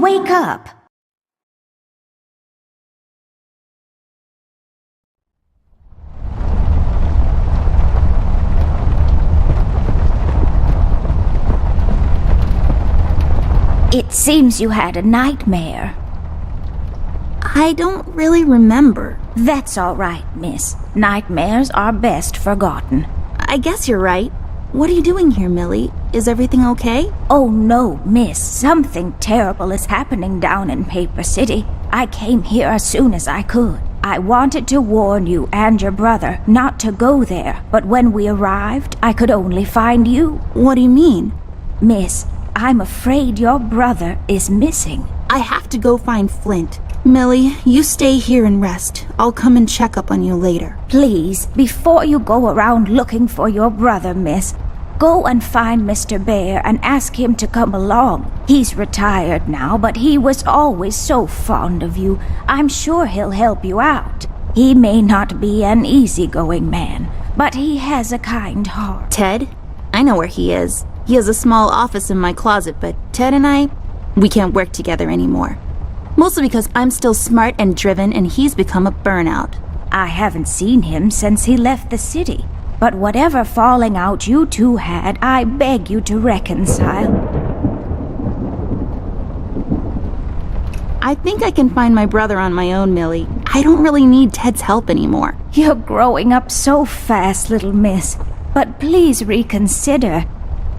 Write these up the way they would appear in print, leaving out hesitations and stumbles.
wake up! It seems you had a nightmare. I don't really remember. That's all right, miss. Nightmares are best forgotten. I guess you're right. What are you doing here, Millie? Is everything okay? Oh no, miss. Something terrible is happening down in Paper City. I came here as soon as I could. I wanted to warn you and your brother not to go there, but when we arrived, I could only find you. What do you mean? Miss, I'm afraid your brother is missing. I have to go find Flint. Millie, you stay here and rest. I'll come and check up on you later. Please, before you go around looking for your brother, miss, go and find Mr. Bear and ask him to come along. He's retired now, but he was always so fond of you. I'm sure he'll help you out. He may not be an easygoing man, but he has a kind heart. Ted? I know where he is. He has a small office in my closet, but Ted and we can't work together anymore. Mostly because I'm still smart and driven and he's become a burnout. I haven't seen him since he left the city. But whatever falling out you two had, I beg you to reconcile. I think I can find my brother on my own, Millie. I don't really need Ted's help anymore. You're growing up so fast, little miss. But please reconsider.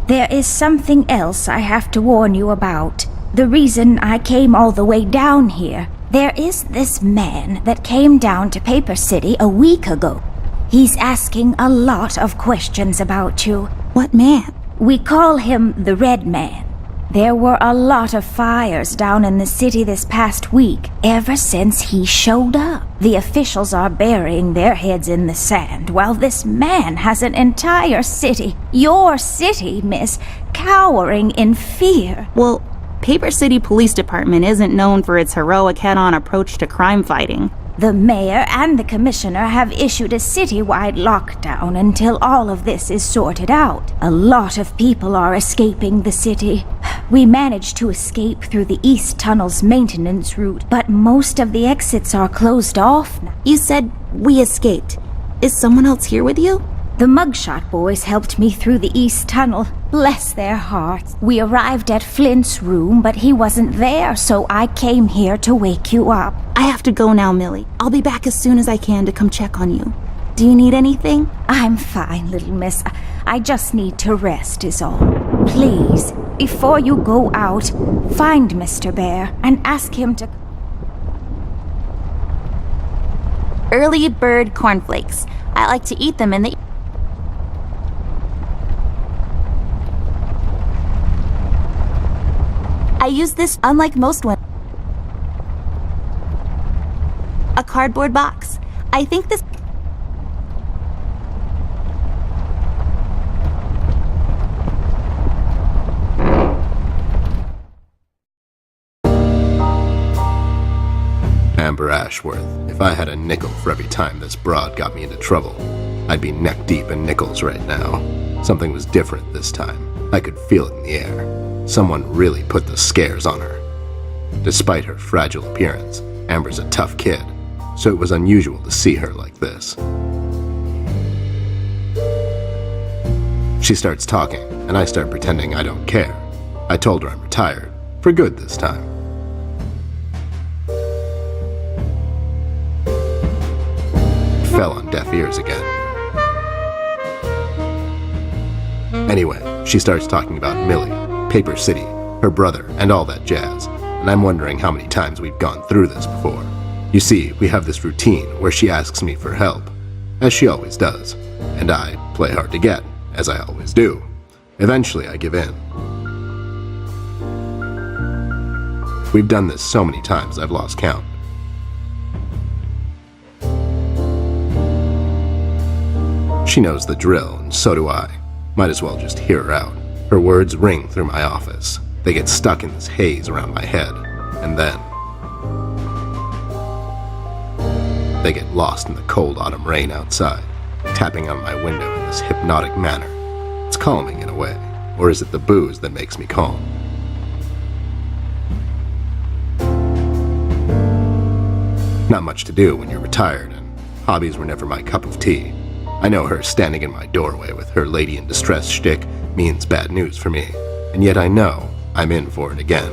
There is something else I have to warn you about. The reason I came all the way down here. There is this man that came down to Paper City a week ago. He's asking a lot of questions about you. What man? We call him the Red Man. There were a lot of fires down in the city this past week, ever since he showed up. The officials are burying their heads in the sand, while this man has an entire city, your city, miss, cowering in fear. Well, Paper City Police Department isn't known for its heroic head-on approach to crime fighting. The mayor and the commissioner have issued a citywide lockdown until all of this is sorted out. A lot of people are escaping the city. We managed to escape through the East Tunnel's maintenance route, but most of the exits are closed off now. You said we escaped. Is someone else here with you? The Mugshot boys helped me through the East Tunnel. Bless their hearts. We arrived at Flint's room, but he wasn't there, so I came here to wake you up. I have to go now, Millie. I'll be back as soon as I can to come check on you. Do you need anything? I'm fine, little miss. I just need to rest is all. Please, before you go out, find Mr. Bear and ask him to... Early bird cornflakes. I like to eat them in the... I use this unlike most ones. A cardboard box. I think this... Amber Ashworth, if I had a nickel for every time this broad got me into trouble, I'd be neck deep in nickels right now. Something was different this time. I could feel it in the air. Someone really put the scares on her. Despite her fragile appearance, Amber's a tough kid, so it was unusual to see her like this. She starts talking, and I start pretending I don't care. I told her I'm retired, for good this time. It fell on deaf ears again. Anyway, she starts talking about Millie, Paper City, her brother, and all that jazz, and I'm wondering how many times we've gone through this before. You see, we have this routine where she asks me for help, as she always does, and I play hard to get, as I always do. Eventually, I give in. We've done this so many times I've lost count. She knows the drill, and so do I. Might as well just hear her out. Her words ring through my office. They get stuck in this haze around my head, and then they get lost in the cold autumn rain outside, tapping on my window in this hypnotic manner. It's calming in a way, or is it the booze that makes me calm? Not much to do when you're retired, and hobbies were never my cup of tea. I know her standing in my doorway with her lady in distress shtick means bad news for me, and yet I know I'm in for it again.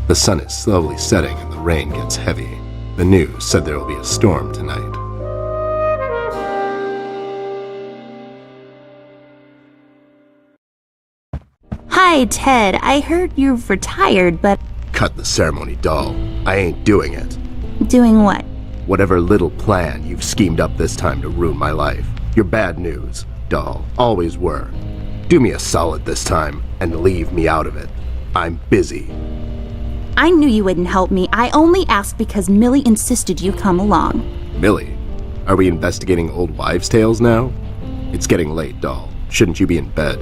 The sun is slowly setting and the rain gets heavy. The news said there will be a storm tonight. Hi, Ted. I heard you've retired, but... Cut the ceremony, doll. I ain't doing it. Doing what? Whatever little plan you've schemed up this time to ruin my life. You're bad news, doll. Always were. Do me a solid this time and leave me out of it. I'm busy. I knew you wouldn't help me. I only asked because Millie insisted you come along. Millie? Are we investigating old wives' tales now? It's getting late, doll. Shouldn't you be in bed?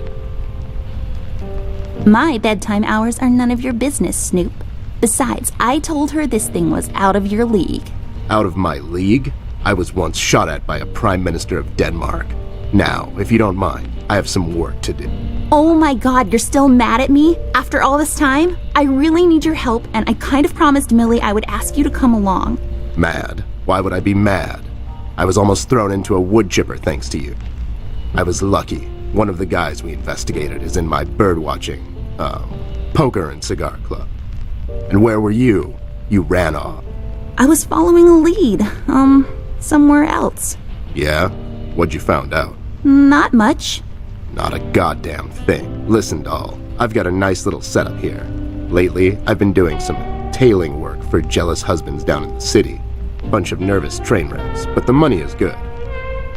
My bedtime hours are none of your business, Snoop. Besides, I told her this thing was out of your league. Out of my league? I was once shot at by a prime minister of Denmark. Now, if you don't mind, I have some work to do. Oh my God, you're still mad at me? After all this time? I really need your help, and I kind of promised Millie I would ask you to come along. Mad? Why would I be mad? I was almost thrown into a wood chipper thanks to you. I was lucky. One of the guys we investigated is in my birdwatching, poker and cigar club. And where were you? You ran off. I was following a lead, somewhere else. Yeah? What'd you found out? Not much. Not a goddamn thing. Listen, doll, I've got a nice little setup here. Lately, I've been doing some tailing work for jealous husbands down in the city. Bunch of nervous train wrecks, but the money is good.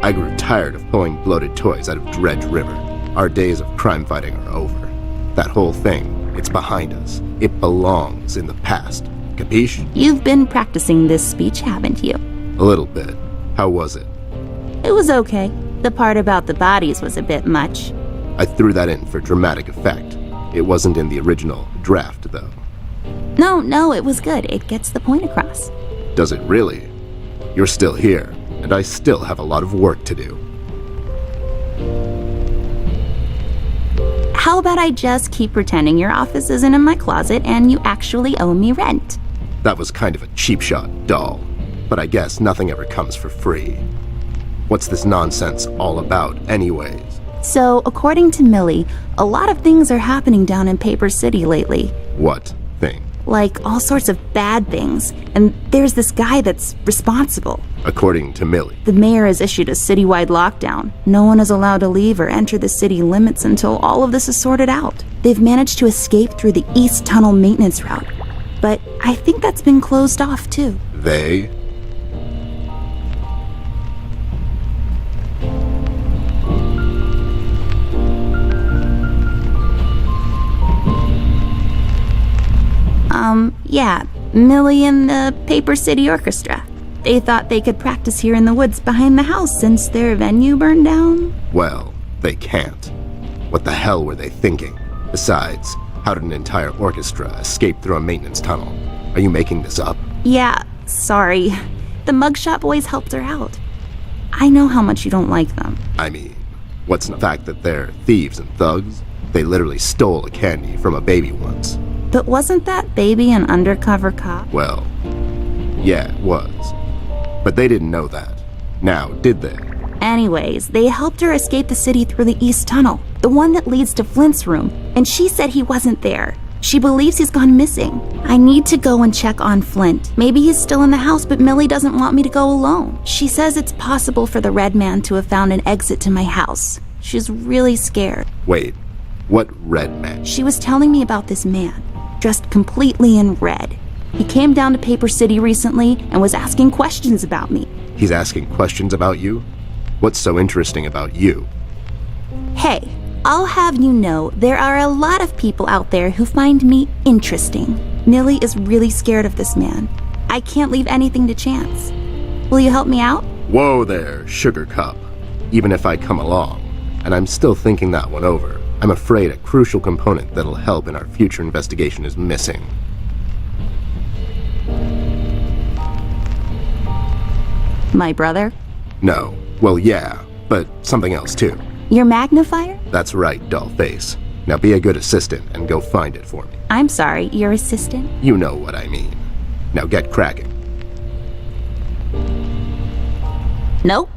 I grew tired of pulling bloated toys out of Dredge River. Our days of crime fighting are over. That whole thing, it's behind us. It belongs in the past. Capiche? You've been practicing this speech, haven't you? A little bit. How was it? It was okay. The part about the bodies was a bit much. I threw that in for dramatic effect. It wasn't in the original draft, though. No, it was good. It gets the point across. Does it really? You're still here, and I still have a lot of work to do. How about I just keep pretending your office isn't in my closet and you actually owe me rent? That was kind of a cheap shot, doll. But I guess nothing ever comes for free. What's this nonsense all about, anyways? So, according to Millie, a lot of things are happening down in Paper City lately. What thing? Like, all sorts of bad things. And there's this guy that's responsible. According to Millie. The mayor has issued a citywide lockdown. No one is allowed to leave or enter the city limits until all of this is sorted out. They've managed to escape through the East Tunnel maintenance route. But I think that's been closed off, too. They? Yeah, Millie and the Paper City Orchestra. They thought they could practice here in the woods behind the house since their venue burned down. Well, they can't. What the hell were they thinking? Besides, how did an entire orchestra escape through a maintenance tunnel? Are you making this up? Yeah, sorry. The mugshot boys helped her out. I know how much you don't like them. I mean, what's the fact that they're thieves and thugs? They literally stole a candy from a baby once. But wasn't that baby an undercover cop? Well, yeah, it was. But they didn't know that. Now, did they? Anyways, they helped her escape the city through the East Tunnel, the one that leads to Flint's room, and she said he wasn't there. She believes he's gone missing. I need to go and check on Flint. Maybe he's still in the house, but Millie doesn't want me to go alone. She says it's possible for the Red Man to have found an exit to my house. She's really scared. Wait, what Red Man? She was telling me about this man, dressed completely in red. He came down to Paper City recently and was asking questions about me. He's asking questions about you? What's so interesting about you? Hey, I'll have you know there are a lot of people out there who find me interesting. Millie is really scared of this man. I can't leave anything to chance. Will you help me out? Whoa there, Sugar Cup. Even if I come along, and I'm still thinking that one over, I'm afraid a crucial component that'll help in our future investigation is missing. My brother? No. Well, yeah, but something else too. Your magnifier? That's right, Dollface. Now be a good assistant and go find it for me. I'm sorry, your assistant? You know what I mean. Now get cracking. Nope.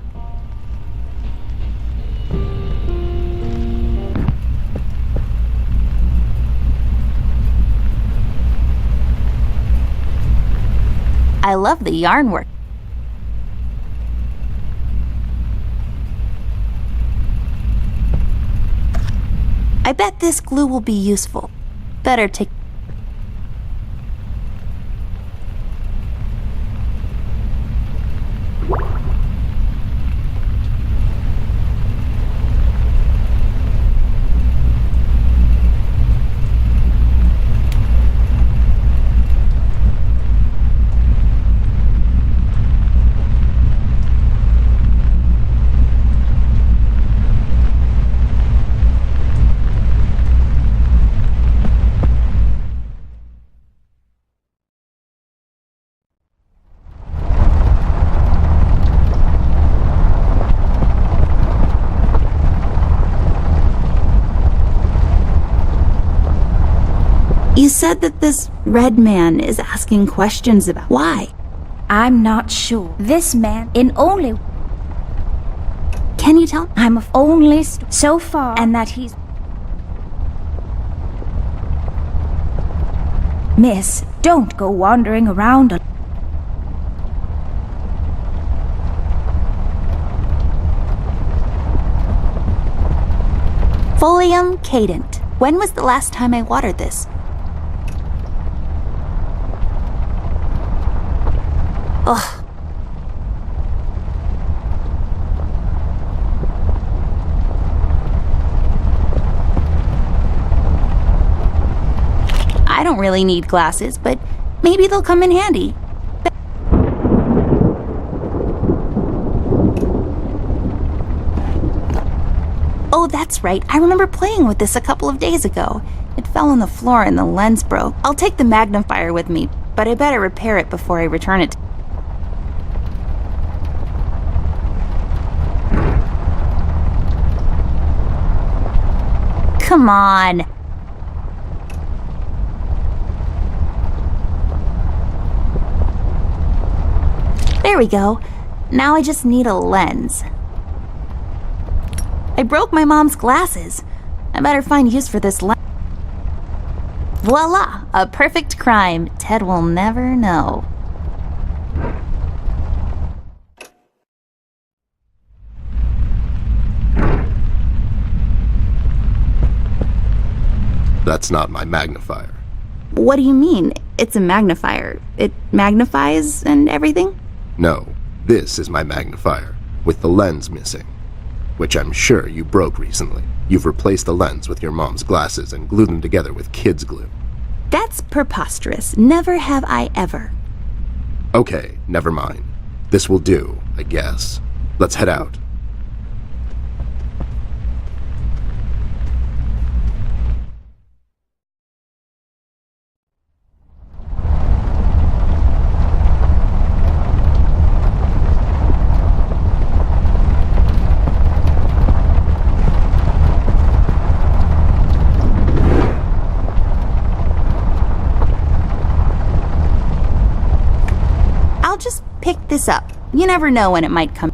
I love the yarn work. I bet this glue will be useful. Better take... You said that this red man is asking questions about why. I'm not sure. This man in only... Can you tell? I'm of only so far, and that he's... Miss, don't go wandering around. Folium cadent. When was the last time I watered this? Ugh. I don't really need glasses, but maybe they'll come in handy. Oh, that's right. I remember playing with this a couple of days ago. It fell on the floor and the lens broke. I'll take the magnifier with me, but I better repair it before I return it. Come on. There we go. Now I just need a lens. I broke my mom's glasses. I better find use for this lens. Voila! A perfect crime. Ted will never know. That's not my magnifier. What do you mean? It's a magnifier. It magnifies and everything? No, this is my magnifier, with the lens missing. Which I'm sure you broke recently. You've replaced the lens with your mom's glasses and glued them together with kids' glue. That's preposterous. Never have I ever. Okay, never mind. This will do, I guess. Let's head out. I'll just pick this up. You never know when it might come.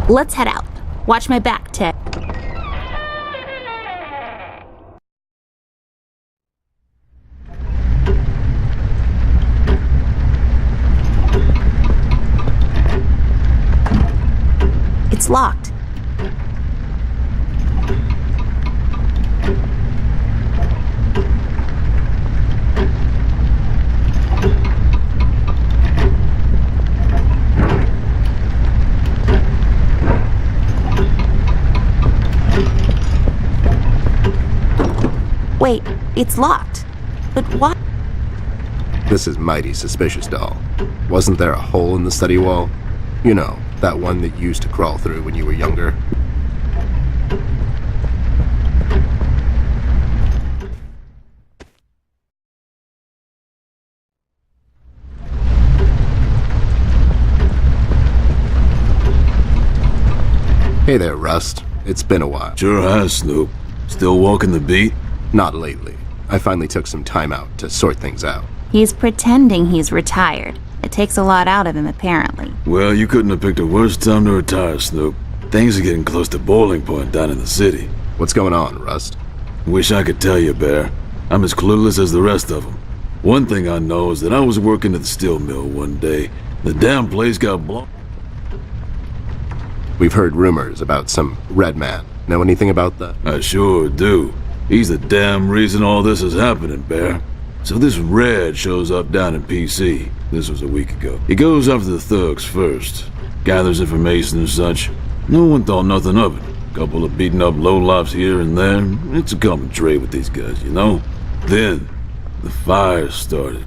Let's head out. Watch my back, Ted. It's locked. Wait, it's locked. But why? This is mighty suspicious, doll. Wasn't there a hole in the study wall? You know, that one that you used to crawl through when you were younger? Hey there, Rust. It's been a while. Sure has, Snoop. Still walking the beat? Not lately. I finally took some time out to sort things out. He's pretending he's retired. It takes a lot out of him, apparently. Well, you couldn't have picked a worse time to retire, Snoop. Things are getting close to boiling point down in the city. What's going on, Rust? Wish I could tell you, Bear. I'm as clueless as the rest of them. One thing I know is that I was working at the steel mill one day. The damn place got blown. We've heard rumors about some red man. Know anything about that? I sure do. He's the damn reason all this is happening, Bear. So this Red shows up down in PC. This was a week ago. He goes after the thugs first. Gathers information and such. No one thought nothing of it. Couple of beaten up lowlifes here and there. It's a common trait with these guys, you know? Then, the fire started.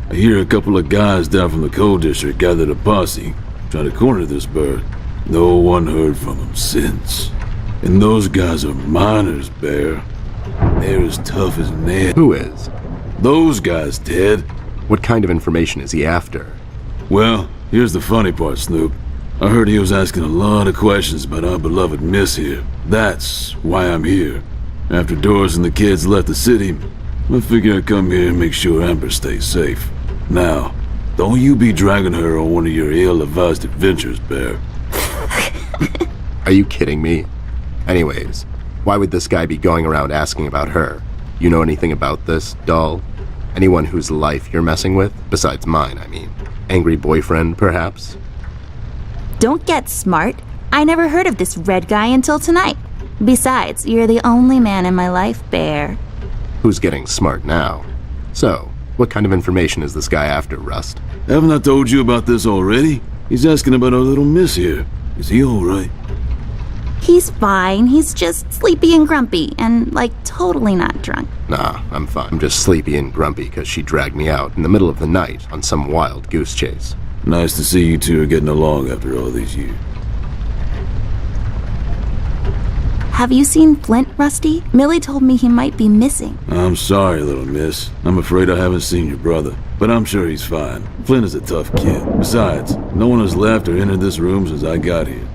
I hear a couple of guys down from the coal district gathered a posse. Try to corner this bird. No one heard from him since. And those guys are miners, Bear. They're as tough as nails. Who is? Those guys, Ted. What kind of information is he after? Well, here's the funny part, Snoop. I heard he was asking a lot of questions about our beloved Miss here. That's why I'm here. After Doris and the kids left the city, I figured I'd come here and make sure Amber stays safe. Now, don't you be dragging her on one of your ill-advised adventures, Bear. Are you kidding me? Anyways, why would this guy be going around asking about her? You know anything about this, doll? Anyone whose life you're messing with? Besides mine, I mean. Angry boyfriend, perhaps? Don't get smart. I never heard of this Red guy until tonight. Besides, you're the only man in my life, Bear. Who's getting smart now? So, what kind of information is this guy after, Rust? Haven't I told you about this already? He's asking about our little Miss here. Is he alright? He's fine. He's just sleepy and grumpy and, like, totally not drunk. Nah, I'm fine. I'm just sleepy and grumpy because she dragged me out in the middle of the night on some wild goose chase. Nice to see you two are getting along after all these years. Have you seen Flint, Rusty? Millie told me he might be missing. I'm sorry, little miss. I'm afraid I haven't seen your brother, but I'm sure he's fine. Flint is a tough kid. Besides, no one has left or entered this room since I got here.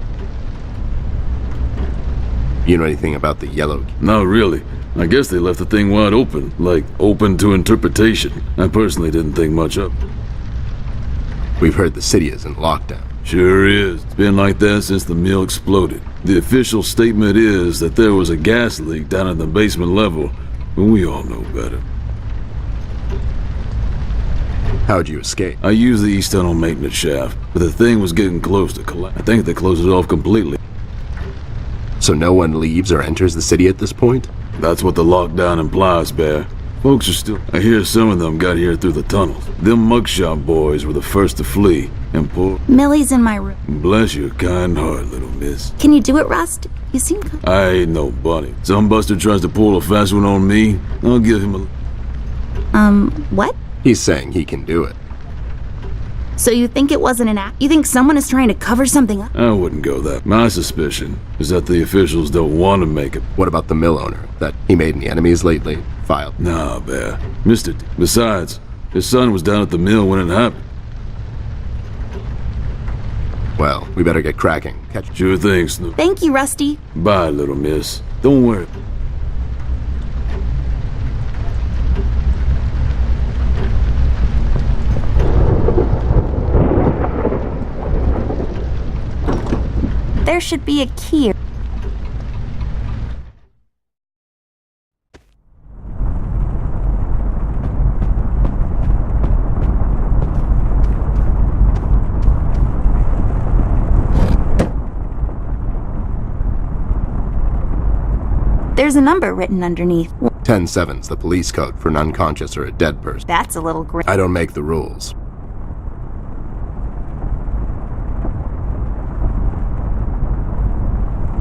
You know anything about the yellow? Not really. I guess they left the thing wide open, like open to interpretation. I personally didn't think much of it. We've heard the city is in lockdown. Sure is. It's been like that since the mill exploded. The official statement is that there was a gas leak down at the basement level, but we all know better. How'd you escape? I used the east tunnel maintenance shaft, but the thing was getting close to collapse. I think they closed it off completely. So no one leaves or enters the city at this point? That's what the lockdown implies, Bear. Folks are still... I hear some of them got here through the tunnels. Them mugshot boys were the first to flee, and poor... Millie's in my room. Bless your kind heart, little miss. Can you do it, Rust? You seem... I ain't no bunny. Some buster tries to pull a fast one on me, I'll give him a... What? He's saying he can do it. So you think it wasn't an act? You think someone is trying to cover something up? I wouldn't go that. My suspicion is that the officials don't want to make it. What about the mill owner? That he made any enemies lately? Filed. Nah, Bear. Missed it. Besides, his son was down at the mill when it happened. Well, we better get cracking. Catch... Sure thing, Snoop. Thank you, Rusty. Bye, little miss. Don't worry. There should be a key. There's a number written underneath. 10-7's the police code for an unconscious or a dead person. That's a little grim. I don't make the rules.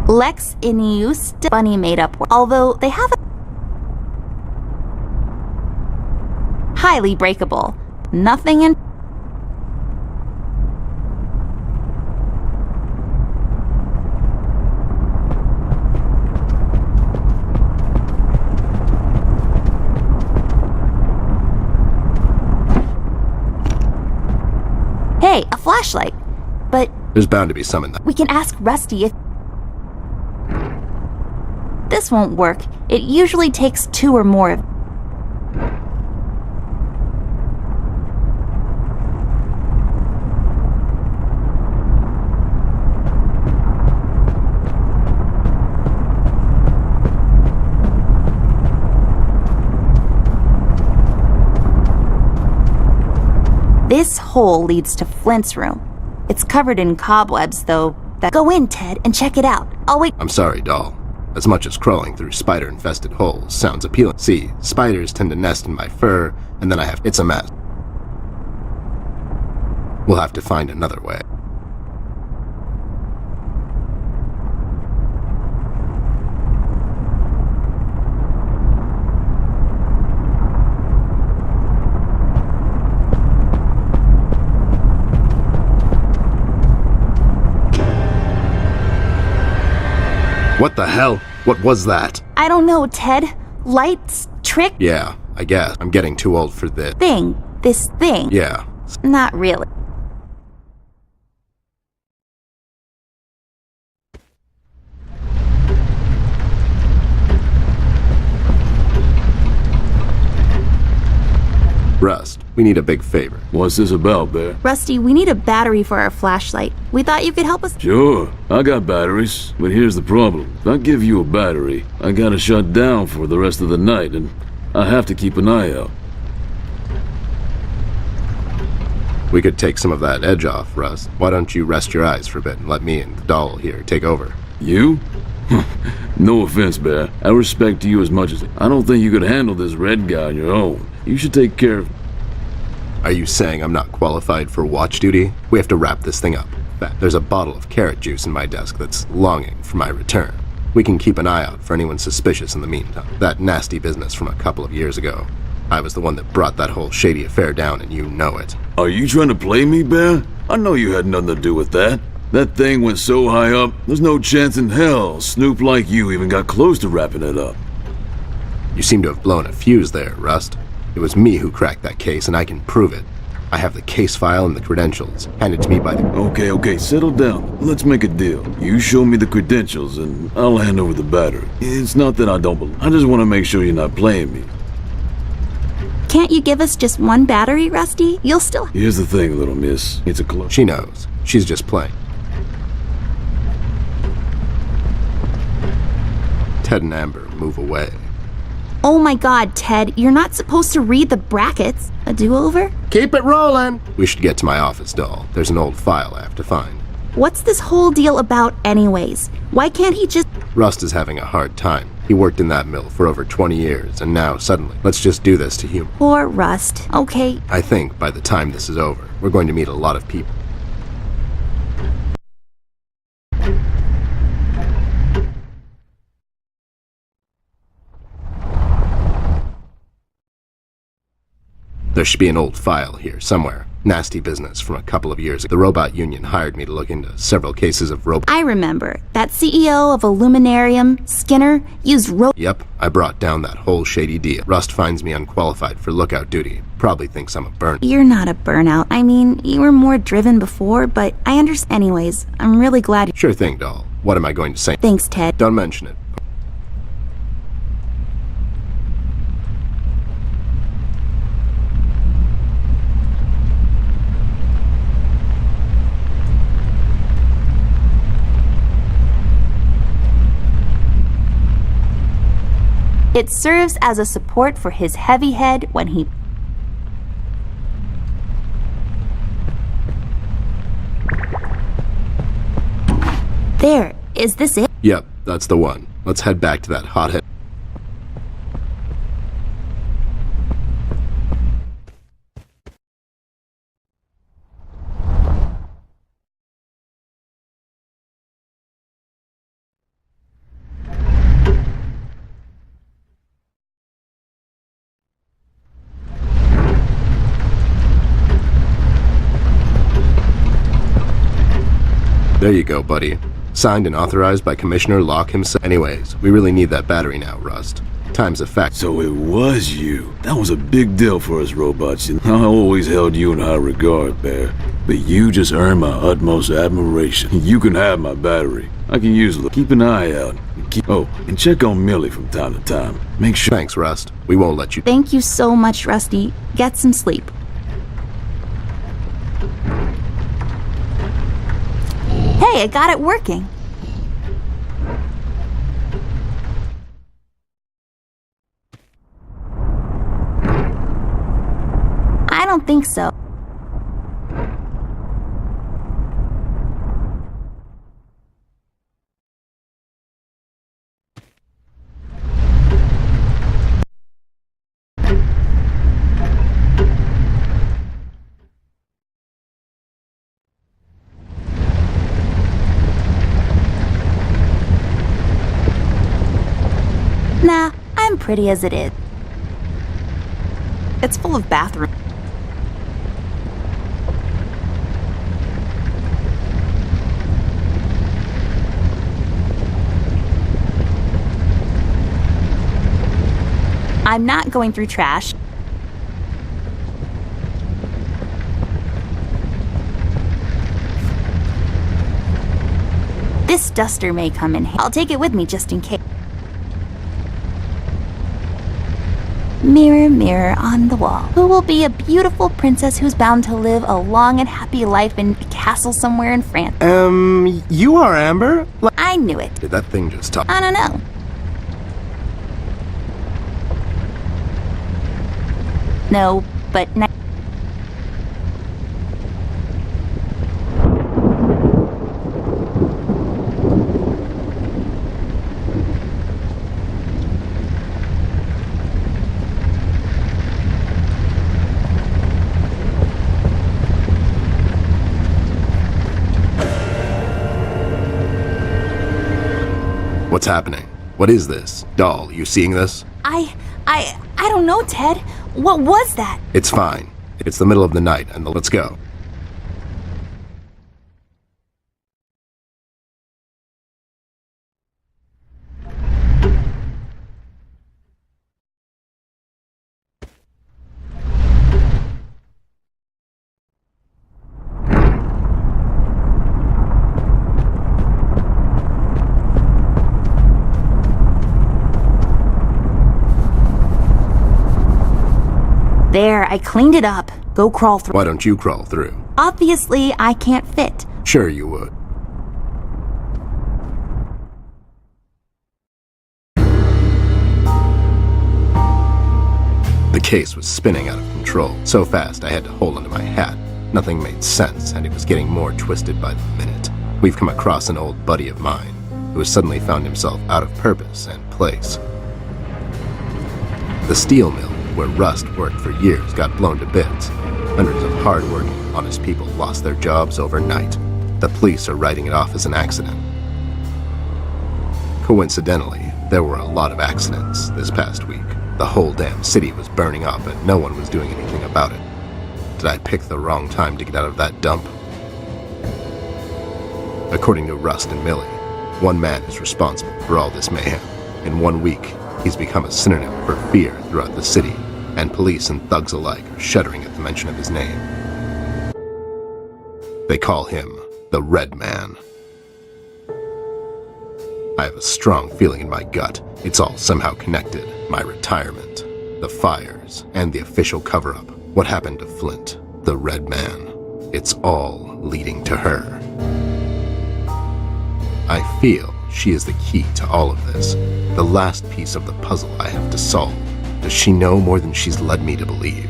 Lex Iniust Bunny made up word. Although they have a highly breakable. Nothing in... Hey, a flashlight. But There's bound to be some in that. we can ask Rusty if... This won't work. It usually takes 2 or more of... This hole leads to Flint's room. It's covered in cobwebs, though. Go in, Ted, and check it out. I'll wait. I'm sorry, doll. As much as crawling through spider-infested holes sounds appealing. See, spiders tend to nest in my fur, and then it's a mess. We'll have to find another way. What the hell? What was that? I don't know, Ted. Lights? Trick? Yeah, I guess. I'm getting too old for this. This thing? Yeah. Not really. Rust, we need a big favor. What's this about, Bear? Rusty, we need a battery for our flashlight. We thought you could help us. Sure, I got batteries, but here's the problem. If I give you a battery, I gotta shut down for the rest of the night, and I have to keep an eye out. We could take some of that edge off, Rust. Why don't you rest your eyes for a bit and let me and the doll here take over? You? No offense, Bear. I respect you as much as... I don't think you could handle this red guy on your own. You should take care of... Are you saying I'm not qualified for watch duty? We have to wrap this thing up. In fact, there's a bottle of carrot juice in my desk that's longing for my return. We can keep an eye out for anyone suspicious in the meantime. That nasty business from a couple of years ago. I was the one that brought that whole shady affair down, and you know it. Are you trying to play me, Bear? I know you had nothing to do with that. That thing went so high up, there's no chance in hell Snoop like you even got close to wrapping it up. You seem to have blown a fuse there, Rust. It was me who cracked that case, and I can prove it. I have the case file and the credentials, handed to me by the... Okay, settle down. Let's make a deal. You show me the credentials, and I'll hand over the battery. It's not that I don't believe. I just want to make sure you're not playing me. Can't you give us just one battery, Rusty? You'll still... Here's the thing, little miss. It's a close... She knows. She's just playing. Ted and Amber move away. Oh my god, Ted, you're not supposed to read the brackets. A do-over? Keep it rolling! We should get to my office, doll. There's an old file I have to find. What's this whole deal about anyways? Why can't he just... Rust is having a hard time. He worked in that mill for over 20 years, and now, suddenly, let's just do this to him. Poor Rust. Okay. I think, by the time this is over, we're going to meet a lot of people. There should be an old file here, somewhere. Nasty business from a couple of years ago. The robot union hired me to look into several cases of robot... I remember. That CEO of Illuminarium, Skinner, used Yep, I brought down that whole shady deal. Rust finds me unqualified for lookout duty. Probably thinks I'm a burn... You're not a burnout. I mean, you were more driven before, but I understand. Anyways, I'm really glad... Sure thing, doll. What am I going to say? Thanks, Ted. Don't mention it. It serves as a support for his heavy head when he... There, is this it? Yep, that's the one. Let's head back to that hothead. There you go, buddy. Signed and authorized by Commissioner Locke himself. Anyways, we really need that battery now, Rust. Time's a fact. So it was you. That was a big deal for us robots. I always held you in high regard, Bear. But you just earned my utmost admiration. You can have my battery. I can use it. Keep an eye out. And check on Millie from time to time. Make sure. Thanks, Rust. We won't let you. Thank you so much, Rusty. Get some sleep. Hey, I got it working. I don't think so. Nah, I'm pretty as it is. It's full of bathrooms. I'm not going through trash. This duster may come in handy. I'll take it with me just in case. Mirror, mirror on the wall, who will be a beautiful princess who's bound to live a long and happy life in a castle somewhere in France? You are Amber? I knew it. Did that thing just talk? I don't know. No, but... What's happening? What is this? Doll, you seeing this? I don't know, Ted. What was that? It's fine. It's the middle of the night, and let's go. There, I cleaned it up. Go crawl through. Why don't you crawl through? Obviously, I can't fit. Sure you would. The case was spinning out of control. So fast I had to hold onto my hat. Nothing made sense, and it was getting more twisted by the minute. We've come across an old buddy of mine who has suddenly found himself out of purpose and place. The steel mill, where Rust worked for years, got blown to bits. Hundreds of hard-working, honest people lost their jobs overnight. The police are writing it off as an accident. Coincidentally, there were a lot of accidents this past week. The whole damn city was burning up and no one was doing anything about it. Did I pick the wrong time to get out of that dump? According to Rust and Millie, one man is responsible for all this mayhem. In 1 week, he's become a synonym for fear throughout the city, and police and thugs alike are shuddering at the mention of his name. They call him the Red Man. I have a strong feeling in my gut it's all somehow connected. My retirement, the fires, and the official cover-up. What happened to Flint, the Red Man? It's all leading to her. I feel she is the key to all of this, the last piece of the puzzle I have to solve. Does she know more than she's led me to believe?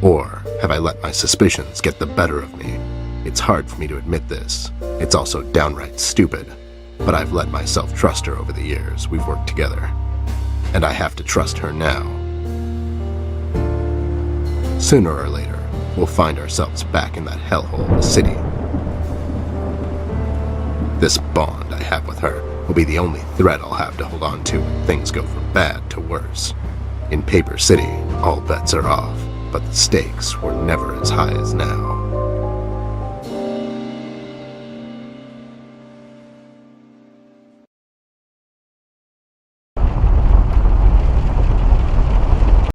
Or have I let my suspicions get the better of me? It's hard for me to admit this. It's also downright stupid. But I've let myself trust her over the years we've worked together. And I have to trust her now. Sooner or later, we'll find ourselves back in that hellhole, the city. This bond I have with her will be the only thread I'll have to hold on to when things go from bad to worse. In Paper City, all bets are off, but the stakes were never as high as now.